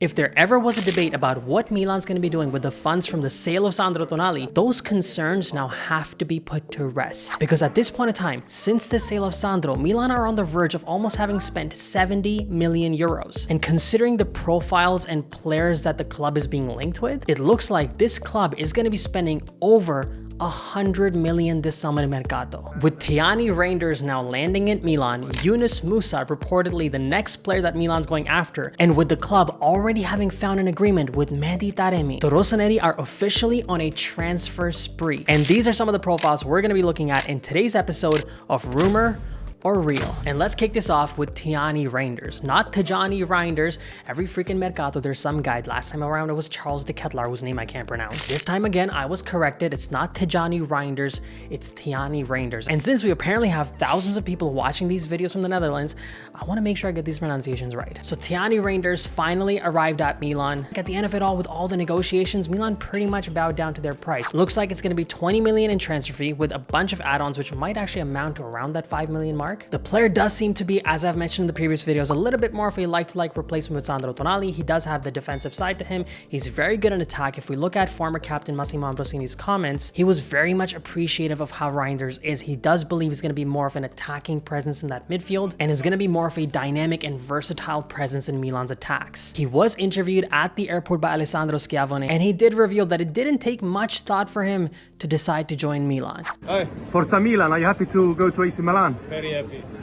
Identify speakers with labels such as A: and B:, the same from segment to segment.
A: If there ever was a debate about what Milan's going to be doing with the funds from the sale of Sandro Tonali, those concerns now have to be put to rest. Because at this point in time, since the sale of Sandro, Milan are on the verge of almost having spent 70 million euros. And considering the profiles and players that the club is being linked with, it looks like this club is going to be spending over 100 million this summer in Mercato. With Reijnders now landing at Milan, Yunus Musah reportedly the next player that Milan's going after, and with the club already having found an agreement with Mehdi Taremi, the Rossoneri are officially on a transfer spree. And these are some of the profiles we're going to be looking at in today's episode of Rumor or Real. And let's kick this off with Reijnders, not Reijnders. Every freaking Mercato there's some guy. Last time around it was Charles de Ketelaar, whose name I can't pronounce. This time again I was corrected. It's not Reijnders, it's Reijnders. And since we apparently have thousands of people watching these videos from the Netherlands, I want to make sure I get these pronunciations right. So Reijnders finally arrived at Milan. At the end of it all, with all the negotiations, Milan pretty much bowed down to their price. Looks like it's going to be 20 million in transfer fee with a bunch of add-ons, which might actually amount to around that 5 million mark. The player does seem to be, as I've mentioned in the previous videos, a little bit more of a like-to-like replacement with Sandro Tonali. He does have the defensive side to him. He's very good in attack. If we look at former captain Massimo Ambrosini's comments, he was very much appreciative of how Reijnders is. He does believe he's going to be more of an attacking presence in that midfield and is going to be more of a dynamic and versatile presence in Milan's attacks. He was interviewed at the airport by Alessandro Schiavone, and he did reveal that it didn't take much thought for him to decide to join Milan.
B: Hi.
C: Forza Milan, are you happy to go to AC Milan?
B: Very happy.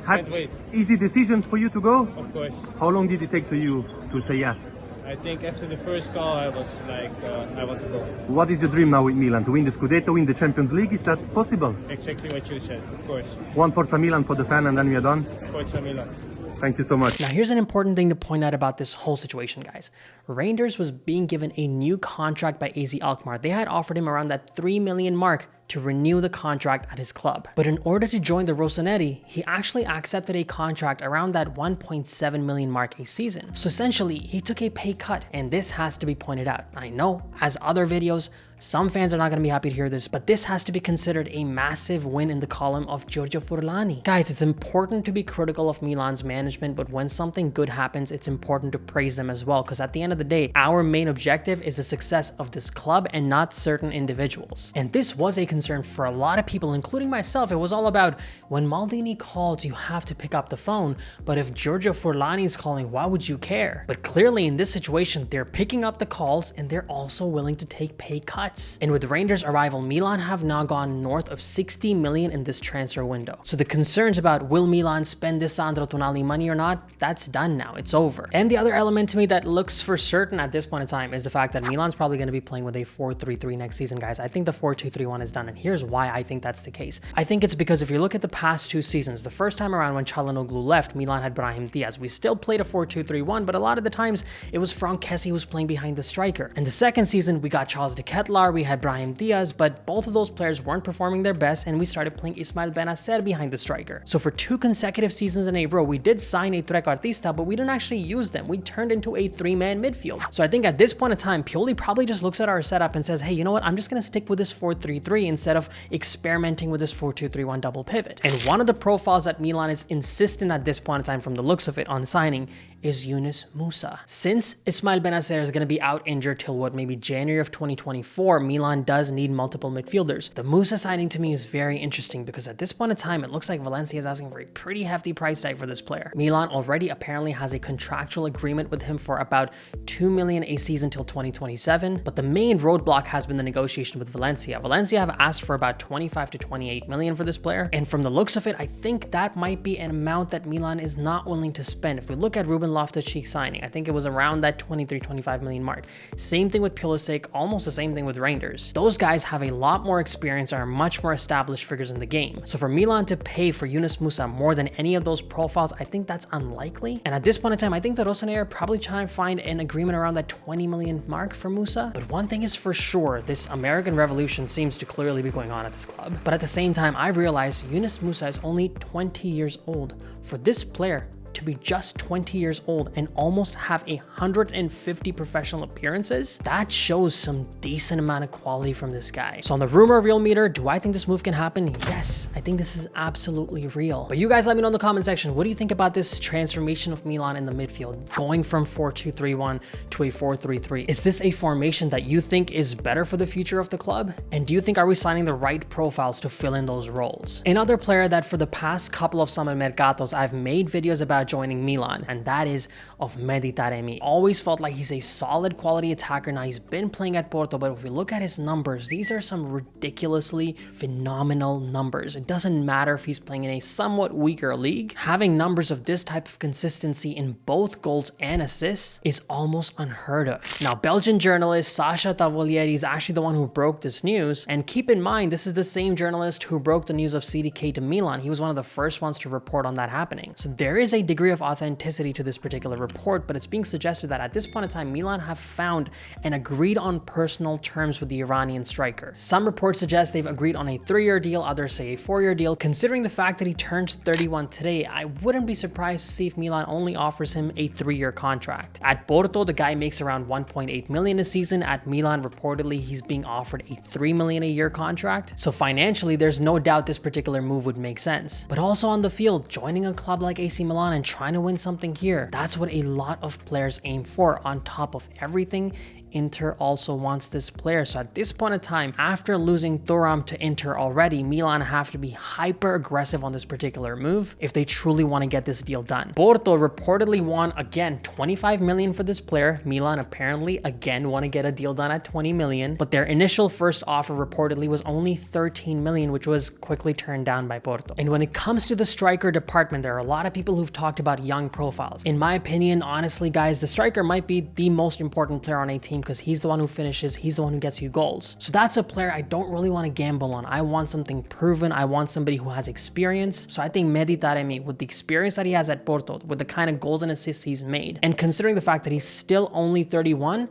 B: Can't wait.
C: Easy decision for you to go?
B: Of course.
C: How long did it take to you to say yes?
B: I think after the first call I was like, I want to go.
C: What is your dream now with Milan? To win the Scudetto, win the Champions League? Is that possible?
B: Exactly what you said, of course.
C: One Forza Milan for the fan and then we are done?
B: Forza Milan.
C: Thank you so much.
A: Now here's an important thing to point out about this whole situation, guys. Reijnders was being given a new contract by AZ Alkmaar. They had offered him around that 3 million mark to renew the contract at his club. But in order to join the Rossoneri, he actually accepted a contract around that 1.7 million mark a season. So essentially, he took a pay cut, and this has to be pointed out. I know, as other videos, some fans are not going to be happy to hear this, but this has to be considered a massive win in the column of Giorgio Furlani. Guys, it's important to be critical of Milan's management, but when something good happens, it's important to praise them as well, because at the end of the day, our main objective is the success of this club and not certain individuals. And this was a concern for a lot of people, including myself. It was all about, when Maldini calls, you have to pick up the phone, but if Giorgio Furlani is calling, why would you care? But clearly in this situation, they're picking up the calls and they're also willing to take pay cuts. And with Reijnders' arrival, Milan have now gone north of 60 million in this transfer window. So the concerns about will Milan spend this Sandro Tonali money or not, that's done now, it's over. And the other element to me that looks for certain at this point in time is the fact that Milan's probably going to be playing with a 4-3-3 next season, guys. I think the 4-2-3-1 is done, and here's why I think that's the case. I think it's because if you look at the past two seasons, the first time around when Çalhanoğlu left, Milan had Brahim Diaz. We still played a 4-2-3-1, but a lot of the times it was Franck Kessie who was playing behind the striker. And the second season, we got Charles de Ketelaar, we had Brahim Diaz, but both of those players weren't performing their best, and we started playing Ismail Benacer behind the striker. So for 2 consecutive seasons in a row, we did sign a trequartista, but we didn't actually use them. We turned into a 3-man midfield. So I think at this point in time, Pioli probably just looks at our setup and says, hey, you know what? I'm just going to stick with this 4-3-3 instead of experimenting with this 4-2-3-1 double pivot. And one of the profiles that Milan is insistent at this point in time, from the looks of it, on signing is Yunus Musah. Since Ismail Benacer is going to be out injured till what, maybe January of 2024, Milan does need multiple midfielders. The Musah signing to me is very interesting because at this point in time, it looks like Valencia is asking for a pretty hefty price tag for this player. Milan already apparently has a contractual agreement with him for about 2 million a season till 2027, but the main roadblock has been the negotiation with Valencia. Valencia have asked for about 25 to 28 million for this player, and from the looks of it, I think that might be an amount that Milan is not willing to spend. If we look at Ruben Loftus-Cheek signing, I think it was around that 23-25 million mark. Same thing with Pulisic, almost the same thing with Reijnders. Those guys have a lot more experience, are much more established figures in the game. So for Milan to pay for Yunus Musah more than any of those profiles, I think that's unlikely. And at this point in time, I think the Rossoneri are probably trying to find an agreement around that 20 million mark for Musah. But one thing is for sure, this American revolution seems to clearly be going on at this club. But at the same time, I realized Yunus Musah is only 20 years old. For this player to be just 20 years old and almost have 150 professional appearances, that shows some decent amount of quality from this guy. So on the rumor real meter, do I think this move can happen? Yes, I think this is absolutely real. But you guys let me know in the comment section, what do you think about this transformation of Milan in the midfield, going from 4-2-3-1 to a 4-3-3? Is this a formation that you think is better for the future of the club? And do you think are we signing the right profiles to fill in those roles? Another player that for the past couple of summer mercatos I've made videos about joining Milan, and that is of Mehdi Taremi. Always felt like he's a solid quality attacker. Now he's been playing at Porto, but if we look at his numbers, these are some ridiculously phenomenal numbers. It doesn't matter if he's playing in a somewhat weaker league. Having numbers of this type of consistency in both goals and assists is almost unheard of. Now, Belgian journalist Sasha Tavolieri is actually the one who broke this news, and keep in mind, this is the same journalist who broke the news of CDK to Milan. He was one of the first ones to report on that happening. So there is a degree of authenticity to this particular report, but it's being suggested that at this point in time, Milan have found and agreed on personal terms with the Iranian striker. Some reports suggest they've agreed on a 3-year deal, others say a 4-year deal. Considering the fact that he turns 31 today, I wouldn't be surprised to see if Milan only offers him a 3-year contract. At Porto, the guy makes around 1.8 million a season. At Milan, reportedly, he's being offered a 3 million a year contract. So financially, there's no doubt this particular move would make sense. But also on the field, joining a club like AC Milan and trying to win something here, that's what a lot of players aim for. On top of everything, Inter also wants this player. So at this point in time, after losing Thuram to Inter already, Milan have to be hyper aggressive on this particular move if they truly want to get this deal done. Porto reportedly want, again, 25 million for this player. Milan apparently again want to get a deal done at 20 million, but their initial first offer reportedly was only 13 million, which was quickly turned down by Porto. And when it comes to the striker department, there are a lot of people who've talked about young profiles. In my opinion, honestly, guys, the striker might be the most important player on a team because he's the one who finishes, he's the one who gets you goals. So that's a player I don't really want to gamble on. I want something proven. I want somebody who has experience. So I think Mehdi Taremi, with the experience that he has at Porto, with the kind of goals and assists he's made, and considering the fact that he's still only 31,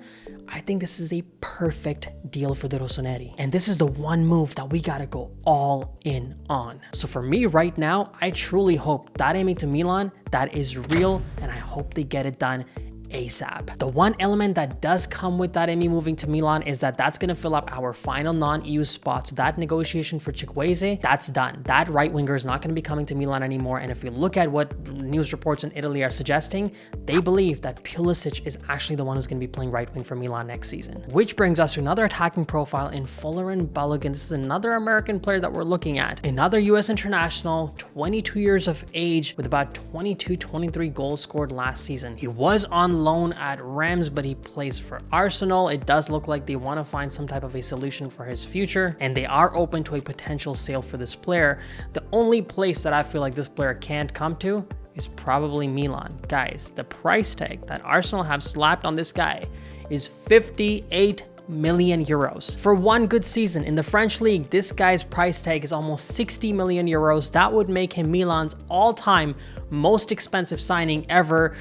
A: I think this is a perfect deal for the Rossoneri. And this is the one move that we gotta go all in on. So for me right now, I truly hope Taremi to Milan, that is real, and I hope they get it done ASAP. The one element that does come with Taremi moving to Milan is that that's going to fill up our final non-EU spot. So that negotiation for Chukwueze, that's done. That right winger is not going to be coming to Milan anymore. And if you look at what news reports in Italy are suggesting, they believe that Pulisic is actually the one who's going to be playing right wing for Milan next season. Which brings us to another attacking profile in Folarin Balogun. This is another American player that we're looking at. Another US international, 22 years of age, with about 23 goals scored last season. He was on loan at Rams, but he plays for Arsenal. It does look like they want to find some type of a solution for his future, and they are open to a potential sale for this player. The only place that I feel like this player can't come to is probably Milan. Guys, the price tag that Arsenal have slapped on this guy is 58 million euros. For one good season in the French league, this guy's price tag is almost 60 million euros. That would make him Milan's all-time most expensive signing ever.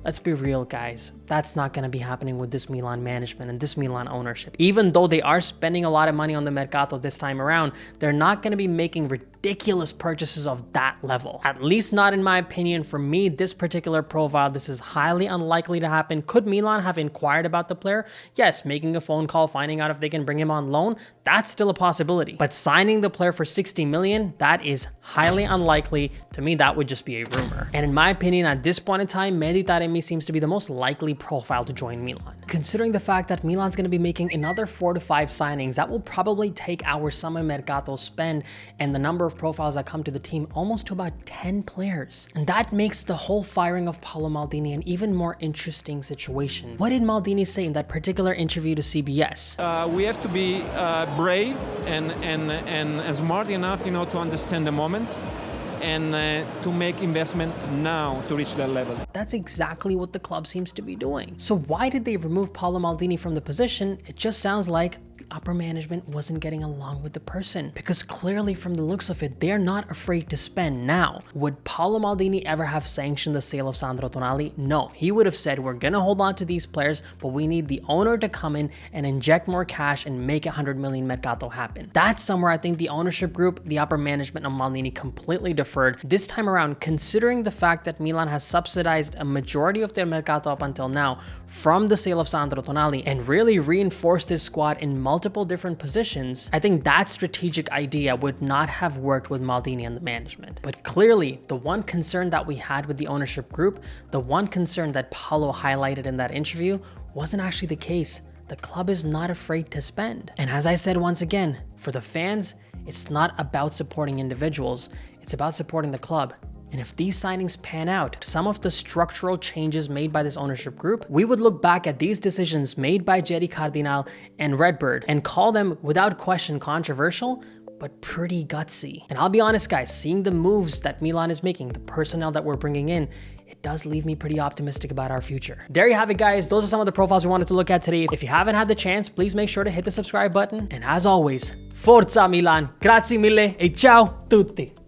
A: Let's be real, guys. That's not going to be happening with this Milan management and this Milan ownership. Even though they are spending a lot of money on the Mercato this time around, they're not going to be making ridiculous purchases of that level. At least not in my opinion. For me, this particular profile, this is highly unlikely to happen. Could Milan have inquired about the player? Yes, making a phone call, finding out if they can bring him on loan, that's still a possibility. But signing the player for 60 million, that is highly unlikely. To me, that would just be a rumor. And in my opinion, at this point in time, Mehdi Taremi seems to be the most likely profile to join Milan. Considering the fact that Milan's going to be making another 4 to 5 signings, that will probably take our summer Mercato spend and the number of profiles that come to the team almost to about 10 players. And that makes the whole firing of Paolo Maldini an even more interesting situation. What did Maldini say in that particular interview to CBS?
D: We have to be brave and smart enough, to understand the moment and to make investment now to reach that level.
A: That's exactly what the club seems to be doing. So why did they remove Paolo Maldini from the position? It just sounds like upper management wasn't getting along with the person, because clearly from the looks of it, they're not afraid to spend. Now, would Paolo Maldini ever have sanctioned the sale of Sandro Tonali? No, he would have said, we're gonna hold on to these players, but we need the owner to come in and inject more cash and make 100 million mercato happen. That's somewhere I think the ownership group, the upper management of Maldini completely deferred. This time around, considering the fact that Milan has subsidized a majority of their mercato up until now from the sale of Sandro Tonali and really reinforced his squad in multiple different positions, I think that strategic idea would not have worked with Maldini and the management. But clearly, the one concern that we had with the ownership group, the one concern that Paolo highlighted in that interview, wasn't actually the case. The club is not afraid to spend. And as I said once again, for the fans, it's not about supporting individuals, it's about supporting the club. And if these signings pan out, some of the structural changes made by this ownership group, we would look back at these decisions made by Jerry Cardinal and Redbird and call them without question controversial, but pretty gutsy. And I'll be honest guys, seeing the moves that Milan is making, the personnel that we're bringing in, it does leave me pretty optimistic about our future. There you have it guys, those are some of the profiles we wanted to look at today. If you haven't had the chance, please make sure to hit the subscribe button. And as always, Forza Milan, grazie mille e ciao tutti.